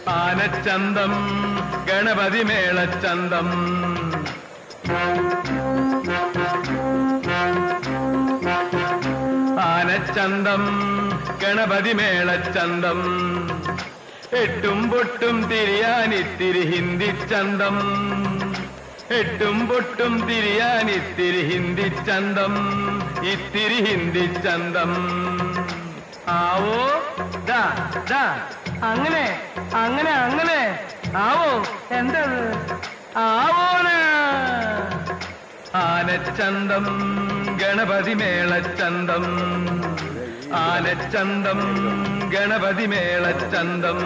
ആനച്ചന്തം ഗണപതി മേളച്ചന്തം ആനച്ചന്തം ഗണപതി മേളച്ചന്തം എട്ടും പൊട്ടും തിരിയാനിത്തിരി ഹിന്ദി ചന്തം എട്ടും പൊട്ടും തിരിയാനിത്തിരി ഹിന്ദി ചന്തം ഇത്തിരി ഹിന്ദി ചന്തം ആവോ ദാ ദാ അങ്ങനെ അങ്ങനെ അങ്ങനെ ആവോ എന്തത് ആവോന ആനച്ചന്തം ഗണപതി മേളച്ചന്തം ആനച്ചന്തം ഗണപതി മേളച്ചന്തം